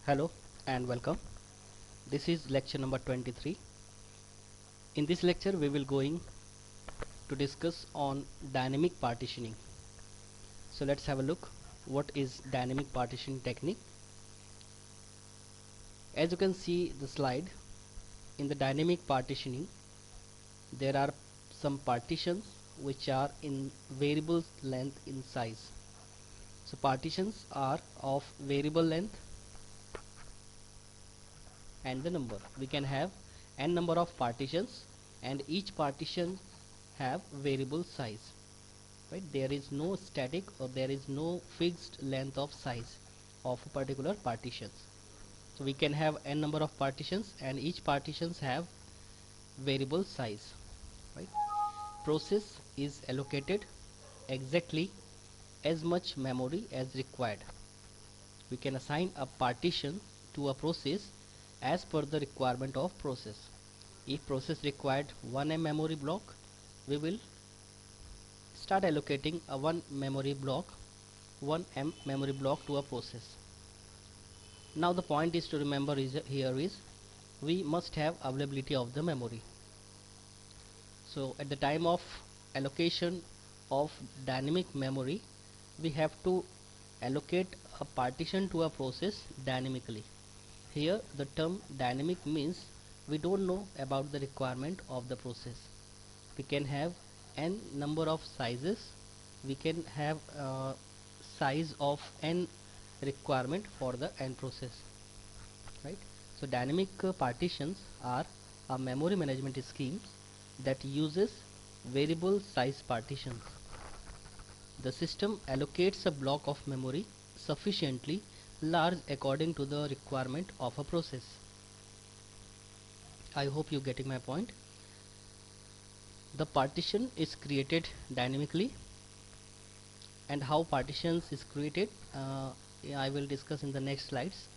Hello and welcome. This is lecture number 23. In this lecture we will going to discuss on dynamic partitioning. So let's have a look what is dynamic partitioning technique. As you can see the slide, in the dynamic partitioning there are some partitions which are in variable length in size. So partitions are of variable length and the number. We can have n number of partitions and each partition have variable size. Right? There is no static or there is no fixed length of size of a particular partitions. So we can have n number of partitions and each partitions have variable size. Right? Process is allocated exactly as much memory as required. We can assign a partition to a process as per the requirement of process. If process required 1M memory block, we will start allocating a 1M memory block to a process. Now the point is to remember here is we must have availability of the memory. So at the time of allocation of dynamic memory, we have to allocate a partition to a process dynamically. Here the term dynamic means we don't know about the requirement of the process. We can have n number of sizes. We can have size of n requirement for the n process, right? So dynamic partitions are a memory management scheme that uses variable size partitions. The system allocates a block of memory sufficiently large according to the requirement of a process. I hope you getting my point. The partition is created dynamically, and how partitions is created I will discuss in the next slides.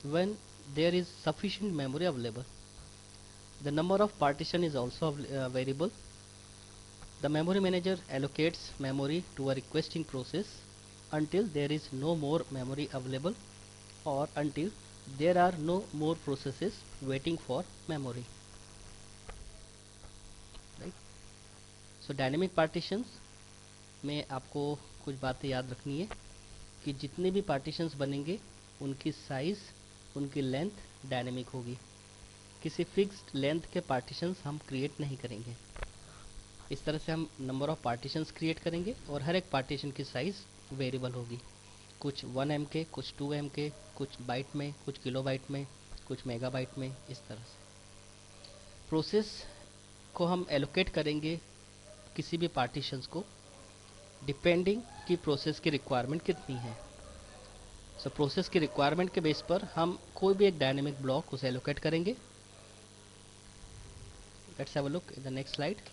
When there is sufficient memory available, the number of partition is also variable. The memory manager allocates memory to a requesting process until there is no more memory available or until there are no more processes waiting for memory, right? So dynamic partitions में आपको कुछ बातें याद रखनी है कि जितने भी पार्टीशंस बनेंगे उनकी साइज़, उनकी लेंथ डायनेमिक होगी. किसी फिक्स्ड लेंथ के पार्टीशंस हम क्रिएट नहीं करेंगे. इस तरह से हम नंबर ऑफ पार्टीशंस क्रिएट करेंगे और हर एक पार्टीशन की साइज़ वेरिएबल होगी. कुछ 1M के, कुछ 2M के, कुछ बाइट में, कुछ किलोबाइट में, कुछ मेगाबाइट में. इस तरह से प्रोसेस को हम एलोकेट करेंगे किसी भी पार्टीशंस को डिपेंडिंग कि प्रोसेस की रिक्वायरमेंट कितनी है. सो प्रोसेस की रिक्वायरमेंट के बेस पर हम कोई भी एक डायनेमिक ब्लॉक उसे एलोकेट करेंगे. Let's have a look in the next slide.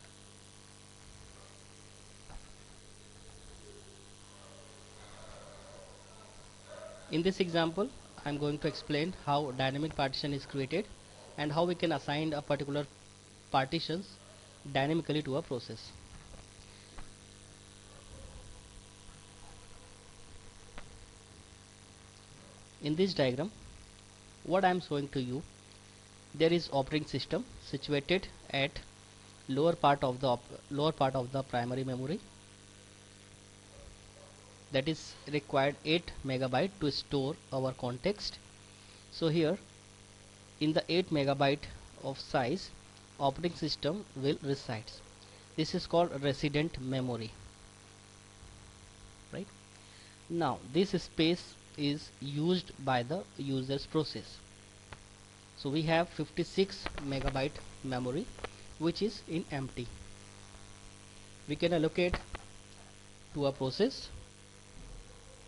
In this example, I am going to explain how dynamic partition is created and how we can assign a particular partitions dynamically to a process. In this diagram, what I am showing to you, there is operating system situated at lower part of the primary memory. That is required 8 megabyte to store our context. So here in the 8 megabyte of size operating system will reside. This is called resident memory, right? Now this space is used by the user's process. So we have 56 megabyte memory which is in empty. We can allocate to a process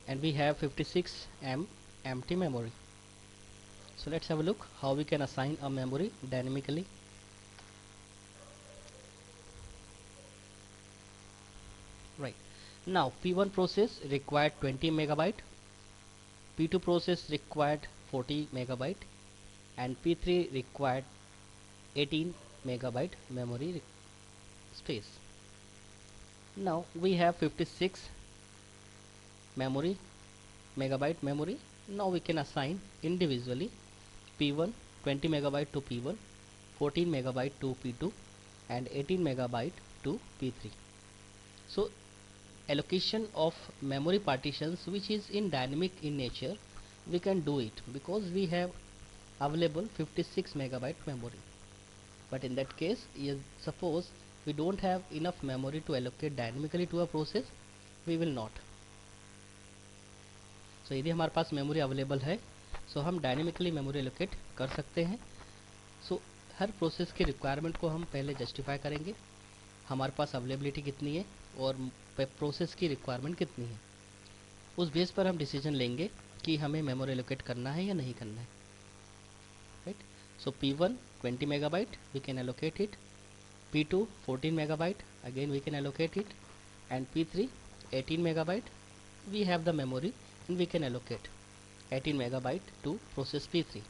and we have 56M empty memory. So let's have a look how we can assign a memory dynamically. Right, now P1 process required 20 megabyte, P2 process required 40 megabyte and P3 required 18 megabyte memory space. Now we have 56 memory, megabyte memory. Now we can assign individually P1 20 megabyte to P1, 14 megabyte to P2 and 18 megabyte to P3. So allocation of memory partitions which is in dynamic in nature, we can do it because we have available 56 megabyte memory. But in that case, suppose we don't have enough memory to allocate dynamically to a process, we will not. So यदि हमारे पास memory available है, सो हम dynamically memory allocate कर सकते हैं. सो हर process की requirement को हम पहले जस्टिफाई करेंगे, हमारे पास अवेलेबिलिटी कितनी है और प्रोसेस की रिक्वायरमेंट कितनी है. उस बेस पर हम डिसीजन लेंगे कि हमें मेमोरी एलोकेट करना है या नहीं करना है. Right. So P1 20 megabyte, we can allocate it. P2 14 megabyte, again we can allocate it. And P3 18 megabyte, we have the memory and we can allocate 18 megabyte to process P3.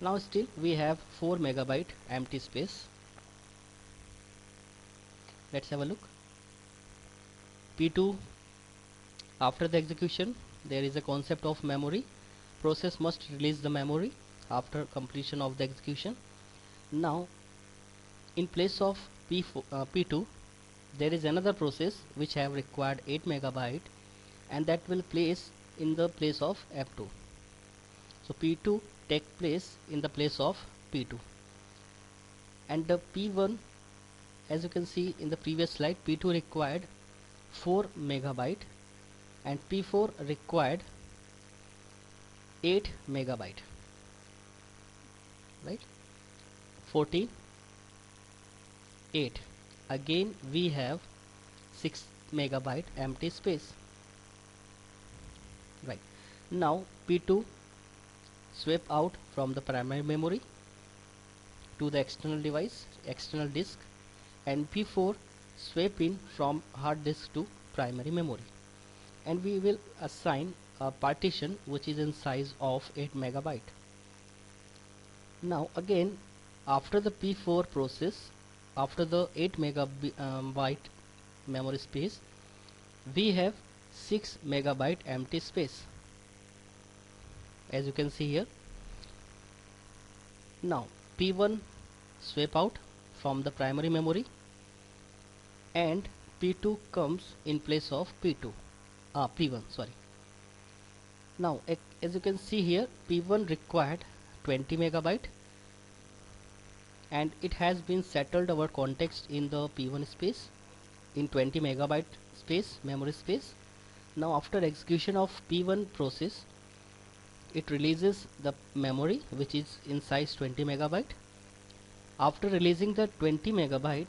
Now still we have 4 megabyte empty space. Let's have a look. P2, after the execution there is a concept of memory. Process must release the memory after completion of the execution. Now in place of P2 there is another process which have required 8 megabyte and that will place in the place of F2. So P2 take place in the place of P2, and the P1, as you can see in the previous slide, P2 required 4 megabyte and P4 required 8 megabyte, right? 14, 8, again we have 6 megabyte empty space. Right. Now P2 swap out from the primary memory to the external device, external disk, and P4 swap in from hard disk to primary memory, and we will assign a partition which is in size of 8 megabyte. Now again, after the P4 process, after the 8 megabyte memory space, we have 6 megabyte empty space, as you can see here. Now P1 swap out from the primary memory and P2 comes in place of P1, sorry. Now as you can see here, P1 required 20 megabyte and it has been settled our context in the P1 space in 20 megabyte space, memory space. Now after execution of P1 process, it releases the memory which is in size 20 megabyte. After releasing the 20 megabyte,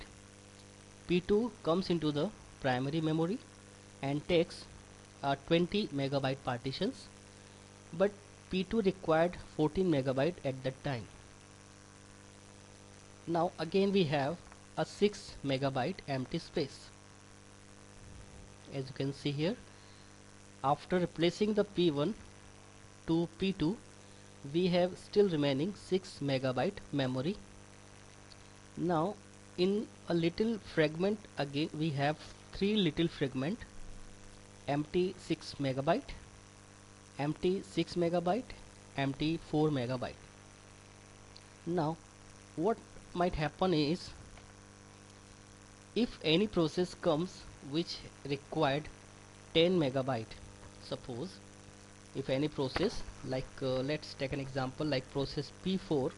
P2 comes into the primary memory and takes 20 megabyte partitions, but P2 required 14 megabyte at that time. Now again we have a 6 megabyte empty space, as you can see here. After replacing the P1 to P2, we have still remaining 6 megabyte memory. Now in a little fragment, again we have 3 little fragment, empty 6 megabyte, empty 6 megabyte, empty 4 megabyte. Now what might happen is, if any process comes which required 10 megabyte, suppose if any process like let's take an example like process P5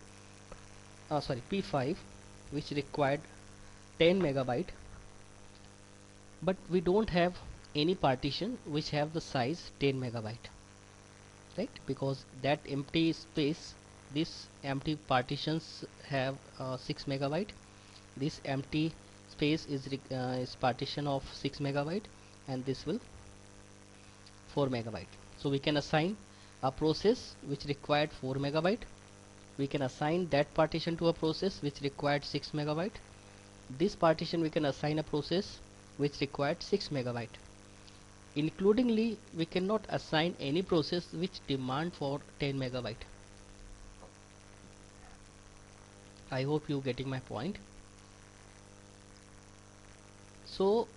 which required 10 megabyte, but we don't have any partition which have the size 10 megabyte, right? Because that empty space, this empty partitions have 6 megabyte, this empty space is partition of 6 megabyte, and this will 4 megabyte. So we can assign a process which required 4 megabyte, we can assign that partition to a process which required 6 megabyte, this partition we can assign a process which required 6 megabyte. Includingly, we cannot assign any process which demand for 10 megabyte. I hope you getting my point. So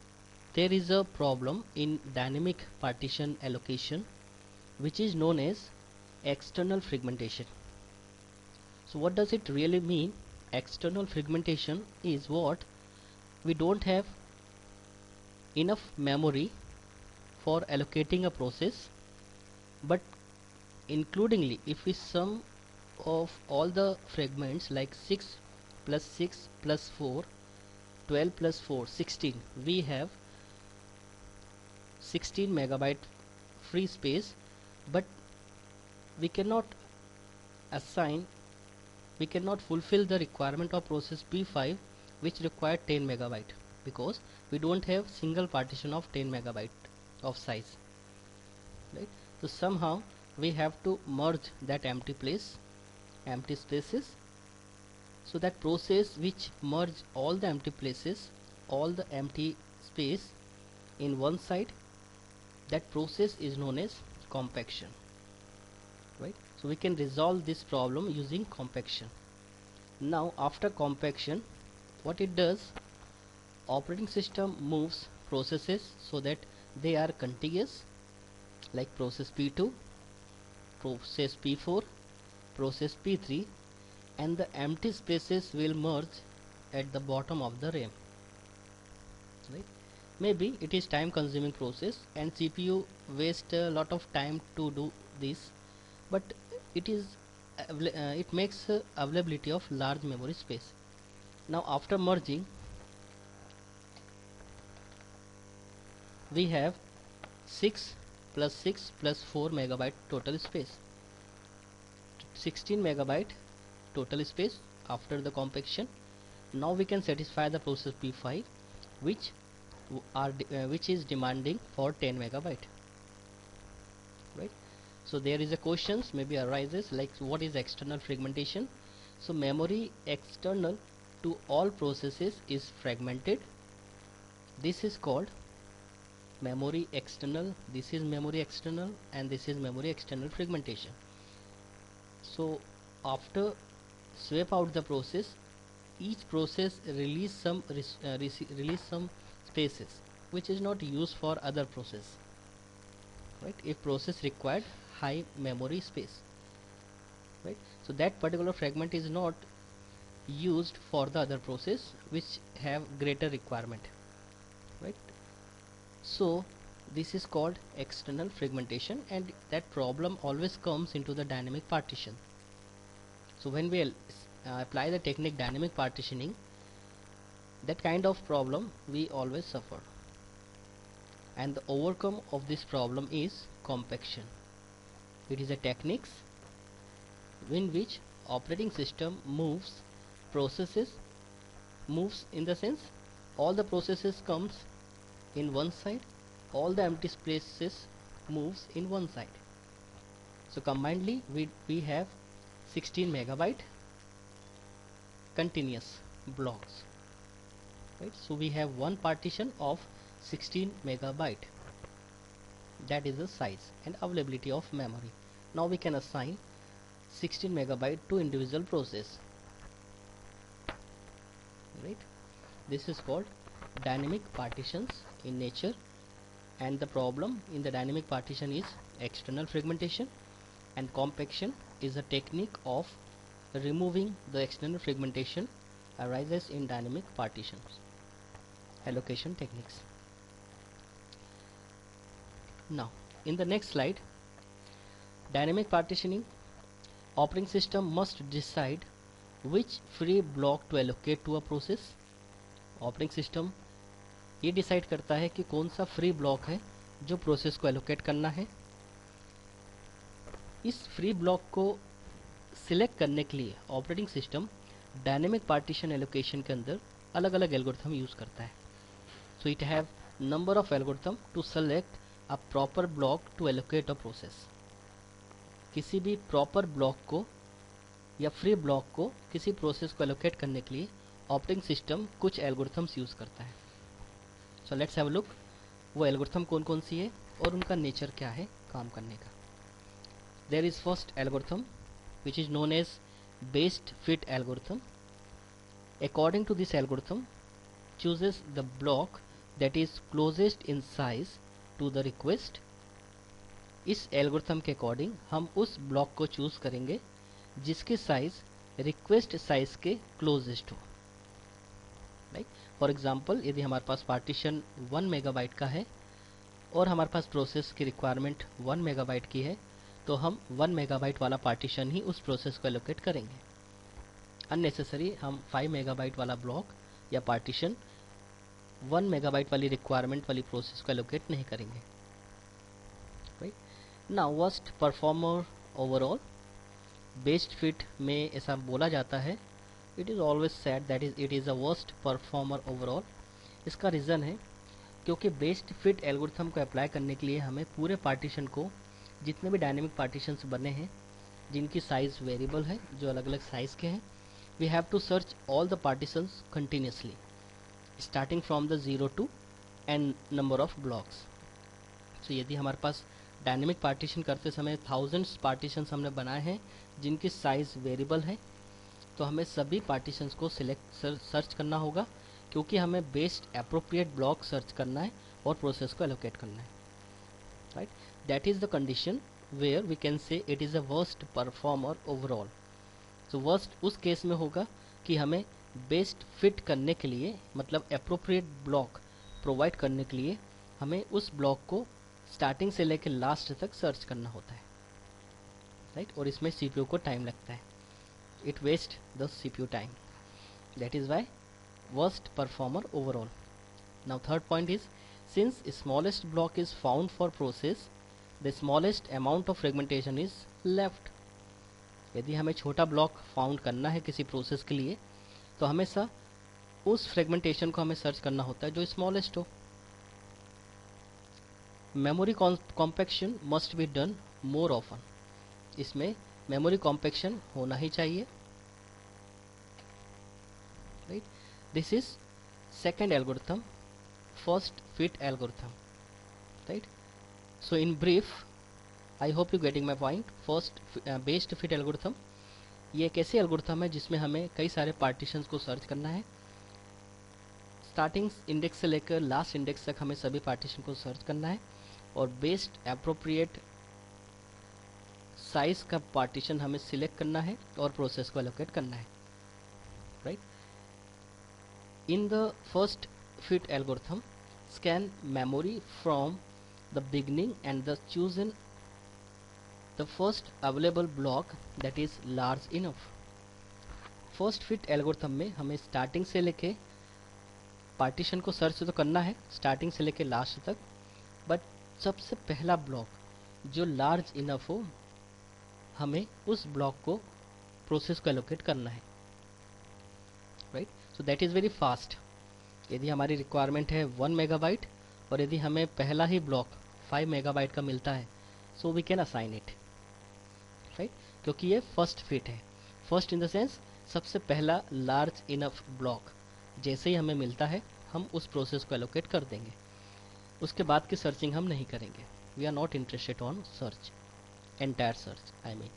there is a problem in dynamic partition allocation which is known as external fragmentation. So what does it really mean? External fragmentation is what we don't have enough memory for allocating a process, but includingly if we sum of all the fragments like 6 plus 6 plus 4, 12 plus 4, 16, we have 16 megabyte free space, but we cannot assign, we cannot fulfill the requirement of process P5 which require 10 megabyte because we don't have single partition of 10 megabyte of size, right? So somehow we have to merge that empty spaces, so that process which merge all the empty places, all the empty space in one side, that process is known as compaction, right? So we can resolve this problem using compaction. Now after compaction, what it does, operating system moves processes so that they are contiguous, like process P2, process P4, process P3, and the empty spaces will merge at the bottom of the RAM, right? Maybe it is time consuming process and CPU waste a lot of time to do this, but it makes availability of large memory space. Now after merging, we have 6 plus 6 plus 4 megabyte total space, 16 megabyte total space after the compaction. Now we can satisfy the process P5 which which is demanding for 10 megabyte, right? So there is a questions maybe arises like what is external fragmentation. So memory external to all processes is fragmented. This is called memory external, this is memory external, and this is memory external fragmentation. So after swap out the process, each process release some spaces which is not used for other process, right? If process required high memory space, right? So that particular fragment is not used for the other process which have greater requirement, right? So this is called external fragmentation, and that problem always comes into the dynamic partition. So when we apply the technique dynamic partitioning, that kind of problem we always suffer, and the overcome of this problem is compaction. It is a techniques in which operating system moves processes, moves in the sense all the processes comes in one side, all the empty spaces moves in one side. So combinedly we have 16 megabyte continuous blocks, right? So we have one partition of 16 megabyte, that is the size and availability of memory. Now we can assign 16 megabyte to individual process, right? This is called dynamic partitions in nature, and the problem in the dynamic partition is external fragmentation, and compaction is a technique of removing the external fragmentation arises in dynamic partitions allocation techniques. Now in the next slide, dynamic partitioning, operating system must decide which free block to allocate to a process. Operating system ये decide करता है कि कौन सा free block है जो process को allocate करना है. इस फ्री ब्लॉक को सिलेक्ट करने के लिए operating system dynamic partition allocation के अंदर अलग अलग एल्गोरिथम यूज़ करता है. So it have number of algorithm to select a proper block to allocate a process. किसी भी प्रॉपर ब्लॉक को या फ्री ब्लॉक को किसी प्रोसेस को एलोकेट करने के लिए ऑपरेटिंग सिस्टम कुछ एल्गोरिथम्स यूज़ करता है. So let's have a look वो एल्गोरिथम कौन कौन सी है और उनका नेचर क्या है काम करने का. There is first algorithm which is known as best fit algorithm. According to this algorithm, chooses the block that is closest in size to the request. इस एल्गोरिथम के अकॉर्डिंग हम उस ब्लॉक को चूज करेंगे जिसकी साइज रिक्वेस्ट साइज के closest हो. Right, for example यदि हमारे पास पार्टीशन 1 मेगाबाइट का है और हमारे पास प्रोसेस की रिक्वायरमेंट 1 मेगाबाइट की है, तो हम 1 मेगाबाइट वाला पार्टीशन ही उस प्रोसेस को एलोकेट करेंगे. अननेसेसरी हम 5 मेगाबाइट वाला ब्लॉक या पार्टीशन 1 मेगाबाइट वाली रिक्वायरमेंट वाली प्रोसेस को एलोकेट नहीं करेंगे. Right, now worst performer overall. Best fit में ऐसा बोला जाता है, it is always said that it is a worst performer overall. इसका रीज़न है क्योंकि बेस्ट फिट एल्गोरिथम को अप्लाई करने के लिए हमें पूरे पार्टीशन को, जितने भी डायनेमिक पार्टीशंस बने हैं जिनकी साइज वेरिएबल है, जो अलग अलग साइज के हैं, we have to search all the partitions continuously starting from the 0 to n number of blocks. तो यदि हमारे पास डायनेमिक पार्टीशन करते समय थाउजेंड्स पार्टीशंस हमने बनाए हैं जिनकी साइज वेरिएबल है, तो हमें सभी पार्टीशंस को सर्च करना होगा क्योंकि हमें बेस्ट एप्रोप्रिएट ब्लॉक सर्च करना है और प्रोसेस को एलोकेट करना है. Right, that is the condition where we can say it is a worst performer overall. तो वर्स्ट उस केस में होगा कि हमें बेस्ट फिट करने के लिए, मतलब एप्रोप्रिएट ब्लॉक प्रोवाइड करने के लिए, हमें उस ब्लॉक को स्टार्टिंग से लेकर लास्ट तक सर्च करना होता है. राइट, और इसमें सीपीयू को टाइम लगता है. It waste the CPU time. That is why worst performer overall. Now third point is, since smallest block is found for process, the smallest amount of fragmentation is left. यदि हमें छोटा block found करना है किसी process के लिए, तो हमेशा उस फ्रेगमेंटेशन को हमें सर्च करना होता है जो स्मॉलेस्ट हो. Memory compaction must be done more often. इसमें मेमोरी कॉम्पैक्शन होना ही चाहिए. Right, this is second algorithm, first fit algorithm. Right, so in brief, I hope you getting my point. First based fit algorithm, ये एक ऐसे algorithm है जिसमें हमें कई सारे पार्टीशंस को सर्च करना है. स्टार्टिंग इंडेक्स से लेकर लास्ट इंडेक्स तक हमें सभी पार्टीशन को सर्च करना है और बेस्ट एप्रोप्रिएट साइज का पार्टीशन हमें सिलेक्ट करना है और प्रोसेस को एलोकेट करना है. Right, in the first fit algorithm, scan memory from the beginning and chosen the first available block that is large enough. First fit algorithm में हमें स्टार्टिंग से लेके पार्टीशन को सर्च तो करना है स्टार्टिंग से लेके लास्ट तक, बट सबसे पहला ब्लॉक जो लार्ज इनफ हो, हमें उस ब्लॉक को प्रोसेस को एलोकेट करना है. Right, so that is very fast. यदि हमारी रिक्वायरमेंट है 1 मेगाबाइट और यदि हमें पहला ही ब्लॉक 5 मेगाबाइट का मिलता है, so we can assign it. Right, क्योंकि ये फर्स्ट फिट है. फर्स्ट इन द सेंस सबसे पहला लार्ज इनफ ब्लॉक जैसे ही हमें मिलता है हम उस प्रोसेस को एलोकेट कर देंगे. उसके बाद की सर्चिंग हम नहीं करेंगे. We are not interested on search, entire search I mean.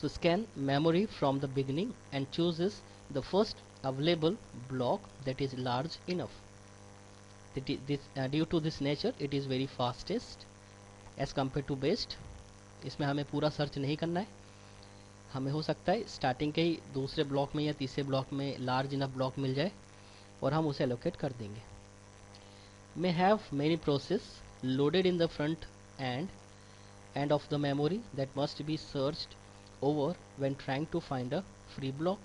So scan memory from the beginning and chooses the first available block that is large enough. Due to this nature it is very fastest as compared to best. इसमें हमें पूरा search नहीं करना है. हमें हो सकता है स्टार्टिंग के ही दूसरे ब्लॉक में या तीसरे ब्लॉक में लार्ज इनफ ब्लॉक मिल जाए और हम उसे एलोकेट कर देंगे. may have many process loaded in the front end of the memory that must be searched over when trying to find a free block.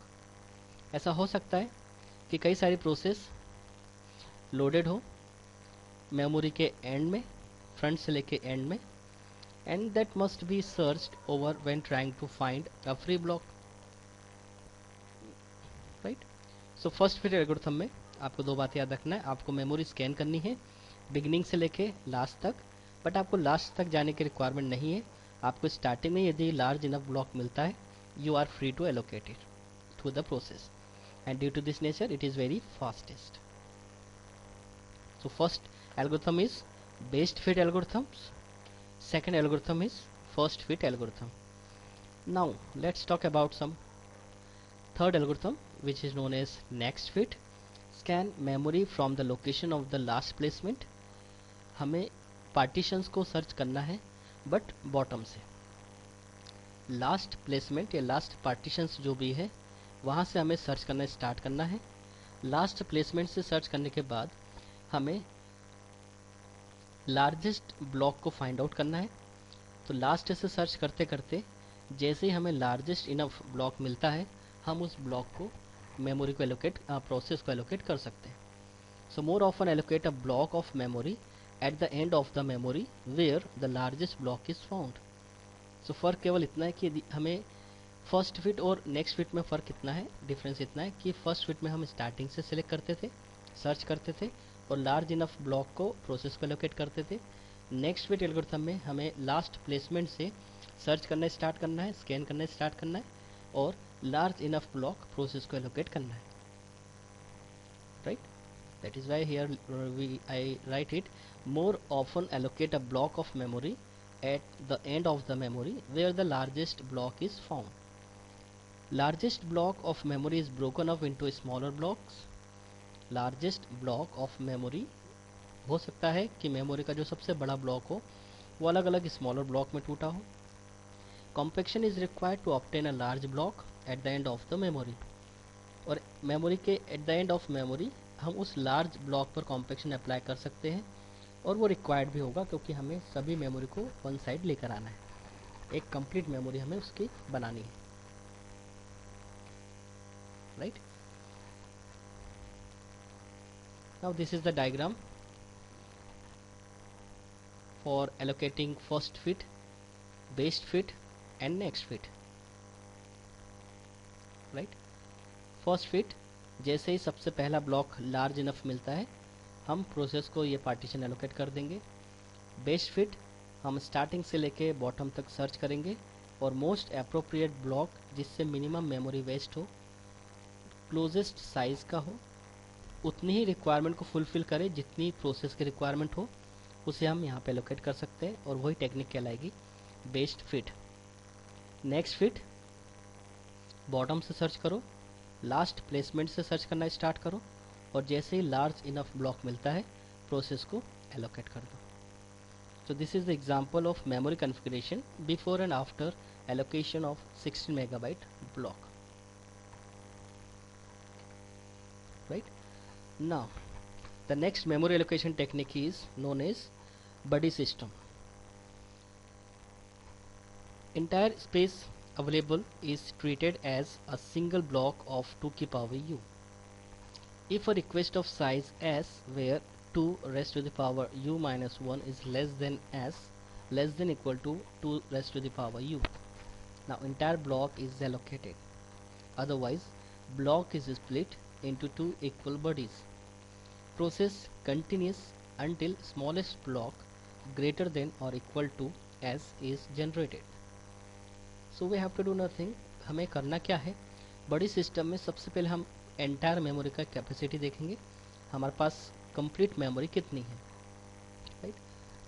ऐसा हो सकता है कि कई सारी प्रोसेस लोडेड हो मेमोरी के एंड में, फ्रंट से लेके एंड में, and that must be searched over when trying to find a free block. Right, so first fit algorithm में आपको दो बातें याद रखना है. आपको मेमोरी स्कैन करनी है बिगिनिंग से लेके लास्ट तक, बट आपको लास्ट तक जाने की रिक्वायरमेंट नहीं है. आपको स्टार्टिंग में यदि लार्ज इनफ ब्लॉक मिलता है, you are free to allocate it through the process. And due to this nature it is very fastest. So first algorithm is based fit algorithms, second algorithm is first fit algorithm. Now let's talk about some third algorithm which is known as next fit. Scan memory from the location of the last placement, हमें partitions को search करना है but bottom से। Last placement या last partitions जो भी है वहाँ से हमें सर्च करना स्टार्ट करना है। लास्ट प्लेसमेंट से सर्च करने के बाद हमें लार्जेस्ट ब्लॉक को फाइंड आउट करना है। तो लास्ट से सर्च करते करते जैसे ही हमें लार्जेस्ट इनफ ब्लॉक मिलता है हम उस ब्लॉक को मेमोरी को एलोकेट प्रोसेस को एलोकेट कर सकते हैं। So more often allocate a block of memory at the end of the memory where the largest block is found. So फ़र्क केवल इतना है कि हमें फर्स्ट फिट और नेक्स्ट फिट में फ़र्क इतना है, डिफरेंस इतना है कि फर्स्ट फिट में हम स्टार्टिंग से सिलेक्ट करते थे, सर्च करते थे और लार्ज इनफ ब्लॉक को प्रोसेस को एलोकेट करते थे। नेक्स्ट फिट एल्गोरिथम में हमें लास्ट प्लेसमेंट से सर्च करना स्टार्ट करना है, स्कैन करना स्टार्ट करना है और लार्ज इनफ ब्लॉक प्रोसेस को एलोकेट करना है, right. That is why here I write it, more often allocate a block of memory at the end of the memory where the largest block is found. Largest block of memory is broken up into smaller blocks. Largest block of memory हो सकता है कि memory का जो सबसे बड़ा block हो वो अलग अलग स्मॉलर ब्लॉक में टूटा हो। Compaction is required to obtain a large block at the end of the memory, और मेमोरी के at the end of memory हम उस लार्ज ब्लॉक पर कॉम्पैक्शन अप्लाई कर सकते हैं और वो रिक्वायर्ड भी होगा क्योंकि हमें सभी मेमोरी को वन साइड लेकर आना है, एक कंप्लीट मेमोरी हमें उसकी बनानी है, right. Now this is the diagram for allocating first fit, best fit and next fit, right. First fit जैसे ही सबसे पहला ब्लॉक लार्ज इनफ मिलता है हम प्रोसेस को ये पार्टीशन एलोकेट कर देंगे। बेस्ट फिट हम स्टार्टिंग से लेके बॉटम तक सर्च करेंगे और मोस्ट अप्रोप्रिएट ब्लॉक जिससे मिनिमम मेमोरी वेस्ट हो, क्लोजेस्ट साइज का हो, उतनी ही रिक्वायरमेंट को फुलफिल करे जितनी प्रोसेस की रिक्वायरमेंट हो, उसे हम यहाँ पे एलोकेट कर सकते हैं और वही टेक्निक कहलाएगी best fit. Next fit bottom से सर्च करो, लास्ट प्लेसमेंट से सर्च करना स्टार्ट करो और जैसे ही लार्ज इनफ ब्लॉक मिलता है प्रोसेस को एलोकेट कर दो। So this is the example of memory configuration before and after allocation of 16 megabyte block, right. Now the next memory allocation technique is known as buddy system. Entire space available is treated as a single block of 2 की power u. If a request of size s where 2 raised to the power u minus 1 is less than s less than equal to 2 raised to the power u, now entire block is allocated. Otherwise block is split into two equal buddies. Process continues until smallest block greater than or equal to s is generated. So we have to do nothing. हमें करना क्या है, बड़ी system में सबसे पहले हम entire memory का कैपेसिटी देखेंगे, हमारे पास कंप्लीट मेमोरी कितनी है, राइट।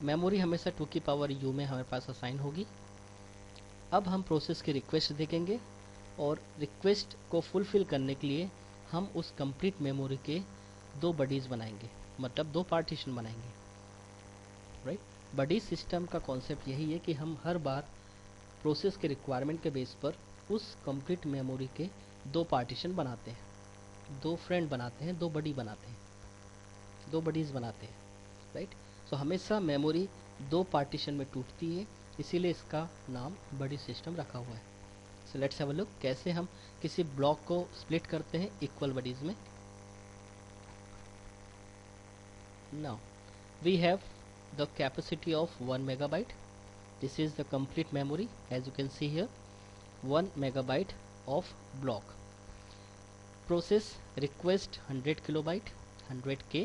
मेमोरी हमेशा 2 की पावर u में हमारे पास असाइन होगी। अब हम प्रोसेस की रिक्वेस्ट देखेंगे और रिक्वेस्ट को फुलफिल करने के लिए हम उस कंप्लीट मेमोरी के दो बडीज़ बनाएंगे, मतलब दो पार्टीशन बनाएंगे, राइट। बडी सिस्टम का कॉन्सेप्ट यही है कि हम हर बार प्रोसेस के रिक्वायरमेंट के बेस पर उस कंप्लीट मेमोरी के दो पार्टीशन बनाते हैं, दो फ्रेंड बनाते हैं, दो बडी बनाते हैं, दो बडीज़ बनाते हैं, राइट। सो हमेशा मेमोरी दो पार्टीशन में टूटती है, इसीलिए इसका नाम बडी सिस्टम रखा हुआ है। So let's have a look कैसे हम किसी ब्लॉक को स्प्लिट करते हैं इक्वल बडीज़ में। Now we have the capacity of 1 megabyte, this is the complete memory as you can see here, 1 megabyte of block. Process request 100 kilobyte, 100k.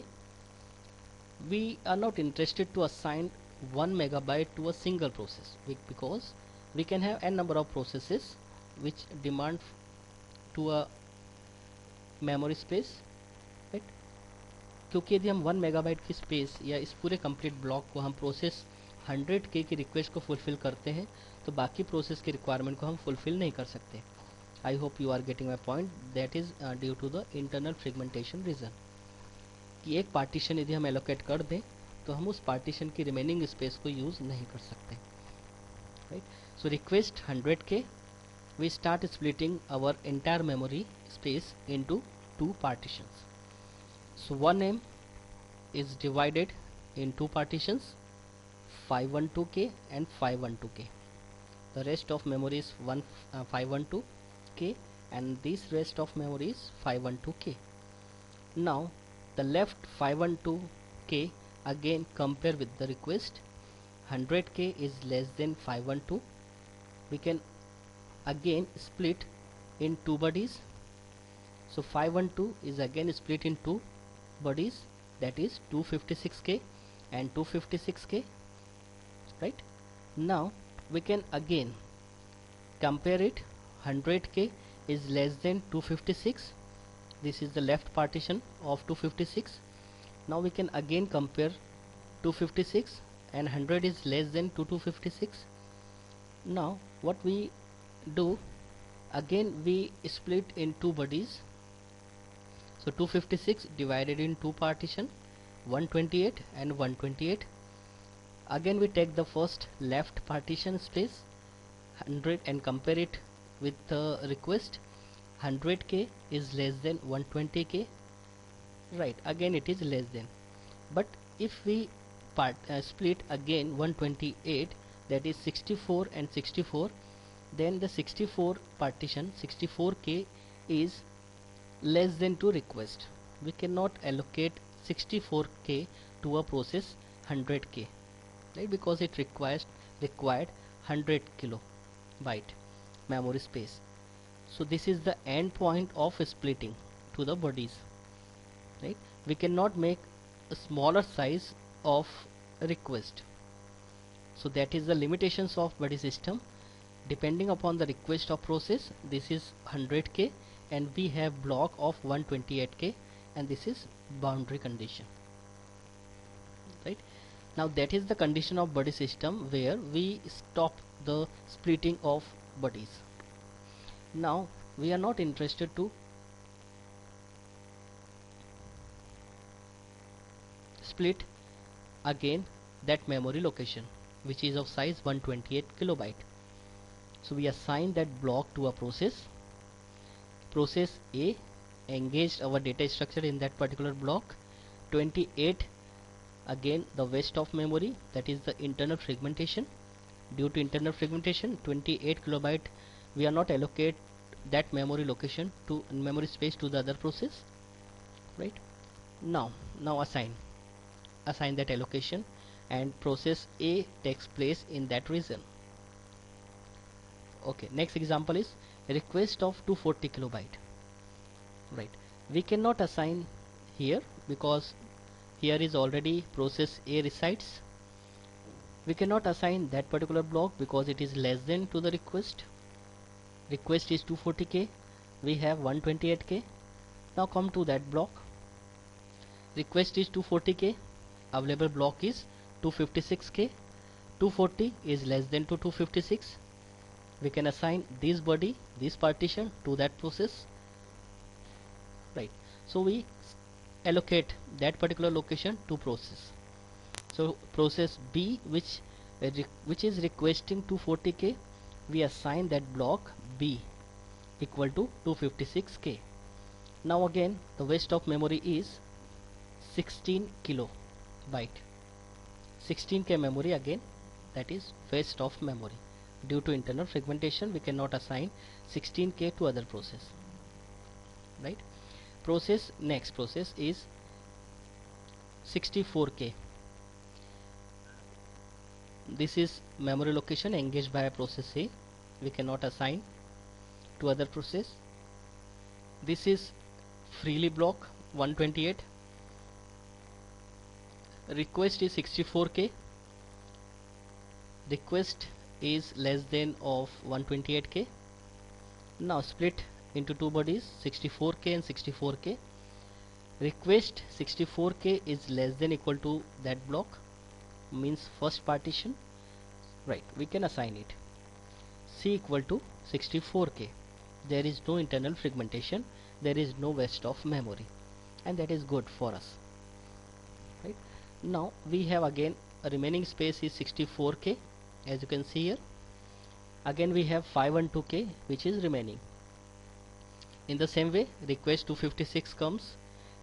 We are not interested to assign 1 megabyte to a single process because we can have n number of processes which demand to a memory space, right. क्योंकि यदि हम 1 megabyte की space या इस पूरे complete block को हम process 100k की रिक्वेस्ट को फुलफिल करते हैं तो बाकी प्रोसेस की रिक्वायरमेंट को हम फुलफिल नहीं कर सकते। I hope you are getting my point. That is due to the internal fragmentation reason. कि एक पार्टीशन यदि हम एलोकेट कर दें तो हम उस पार्टीशन की रिमेनिंग स्पेस को यूज़ नहीं कर सकते, right. So request 100K, we start splitting our entire memory space into two partitions. So 1M is divided in two partitions, 512K and 512K. The rest of memory is 512K and this rest of memory is 512K. Now the left 512K again compare with the request. 100K is less than 512. We can again split in two bodies. So 512 is again split in two bodies, that is 256K and 256K, right. Now we can again compare it. 100K is less than 256. This is the left partition of 256. Now we can again compare 256 and 100 is less than 256. Now what we do, again we split in two bodies. So 256 divided in two partition, 128 and 128. Again we take the first left partition space 100 and compare it with the request. 100K is less than 120K, right, again it is less than. But if we split again 128, that is 64 and 64, then the 64 partition 64K is less than to request. We cannot allocate 64K to a process 100K, right, because it required 100 kilobyte memory space. So this is the end point of splitting to the bodies, right. We cannot make a smaller size of request. So that is the limitations of body system. Depending upon the request of process, this is 100K and we have block of 128K and this is boundary condition, right. Now that is the condition of body system where we stop the splitting of bodies. Now we are not interested to split again that memory location which is of size 128 kilobyte. So we assign that block to a process. Process A engaged our data structure in that particular block. 28 again the waste of memory, that is the internal fragmentation. Due to internal fragmentation, 28 kilobyte we are not allocate that memory location to memory space to the other process, right. Now assign that allocation and process A takes place in that region. Okay, next example is request of 240 kilobyte, right. We cannot assign here because here is already process A resides. We cannot assign that particular block because it is less than to the request. Request is 240K, we have 128K. Now come to that block. Request is 240K, available block is 256K. 240 is less than to 256. We can assign this body, this partition to that process, right. So we allocate that particular location to process. So process B which is requesting 240K, we assign that block B equal to 256K. Now again the waste of memory is 16 kilobyte. 16K memory again, that is waste of memory. Due to internal fragmentation we cannot assign 16K to other process, right. Next process is 64K. This is memory location engaged by a process A, we cannot assign to other process. This is freely block 128. Request is 64K. Request is less than of 128K. Now split into two bodies, 64K and 64K. Request 64K is less than equal to that block, means first partition, right. We can assign it C equal to 64K. There is no internal fragmentation, there is no waste of memory, and that is good for us. Now we have again a remaining space is 64K, as you can see here. Again we have 512K which is remaining. In the same way, request 256 comes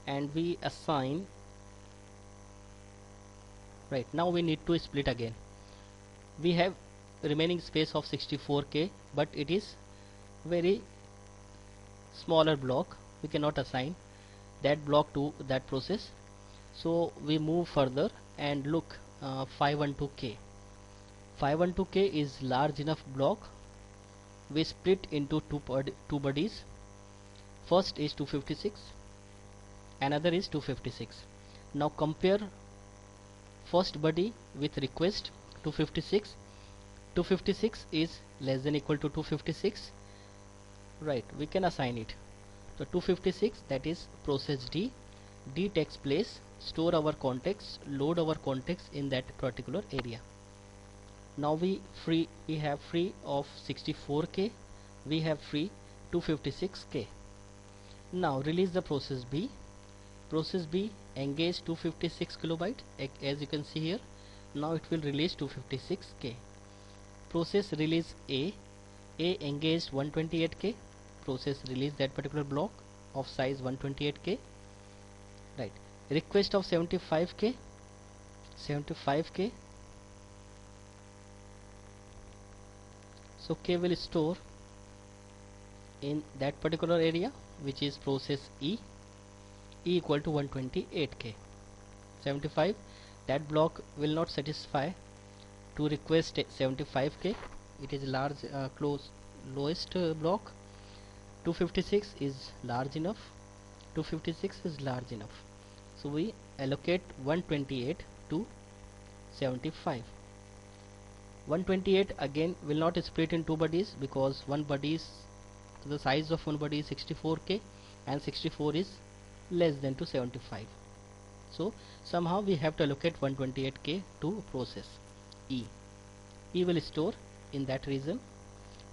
and we assign. Right, now we need to split again. We have remaining space of 64K, but it is very smaller block. We cannot assign that block to that process. So we move further and look, 512K. 512K is large enough block. We split into two bodies. First is 256, another is 256. Now compare first body with request 256. 256 is less than equal to 256. Right, we can assign it. So 256, that is process D. D takes place, store our context, load our context in that particular area. Now we have free of 64K, we have free 256K. Now release the process B. Process B engage 256 kilobyte, as you can see here. Now it will release 256K. Process release A engaged 128K. Process release that particular block of size 128K. Right, request of 75K. So K will store in that particular area, which is process E equal to 128K. 75, that block will not satisfy to request 75K. It is large, lowest block. 256 is large enough. 256 is large enough. So we allocate 128 to 75. 128 again will not split in two bodies, because one body is, the size of one body is 64K and 64 is less than to 75. So somehow we have to allocate 128K to process E. E will store in that region.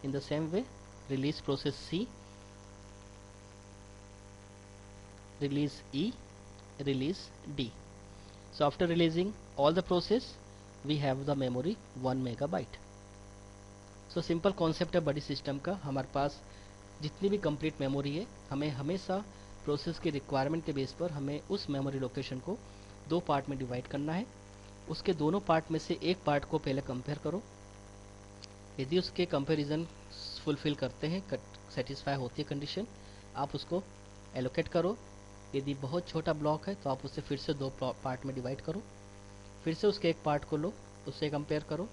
In the same way, release process C, release E, release D. So after releasing all the process, we have the memory 1 megabyte. So simple concept है बड़ी system का. हमारे पास जितनी भी complete memory है, हमें हमेशा process की रिक्वायरमेंट के बेस पर हमें उस मेमोरी लोकेशन को दो पार्ट में डिवाइड करना है. उसके दोनों पार्ट में से एक पार्ट को पहले कंपेयर करो. यदि उसके कंपैरिजन फुलफिल करते हैं, सेटिस्फाई होती है कंडीशन, आप उसको एलोकेट करो. यदि बहुत छोटा ब्लॉक है तो आप उसे फिर से दो पार्ट में डिवाइड करो. फिर से उसके एक पार्ट को लो, उससे कंपेयर करो,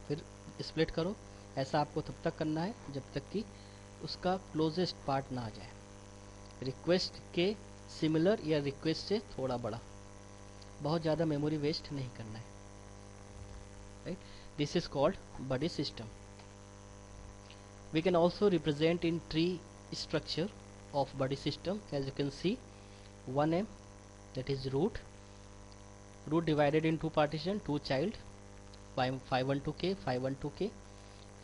फिर स्प्लिट करो. ऐसा आपको तब तक करना है जब तक कि उसका क्लोजेस्ट पार्ट ना आ जाए. रिक्वेस्ट के सिमिलर या रिक्वेस्ट से थोड़ा बड़ा. बहुत ज़्यादा मेमोरी वेस्ट नहीं करना है. Right, this is called buddy system. We can also represent in tree structure of body system. As you can see, 1M, that is root divided in two partition, two child, 512K, 512K.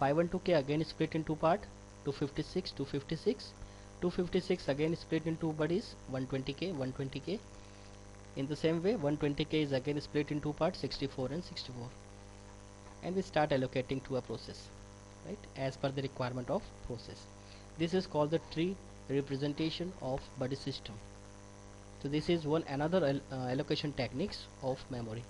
512K again split in two part, 256, 256 again split in two bodies, 120K, 120K. In the same way, 120K is again split in two parts, 64 and 64, and we start allocating to a process, right, as per the requirement of process. This is called the tree representation of body system. So this is one another allocation techniques of memory.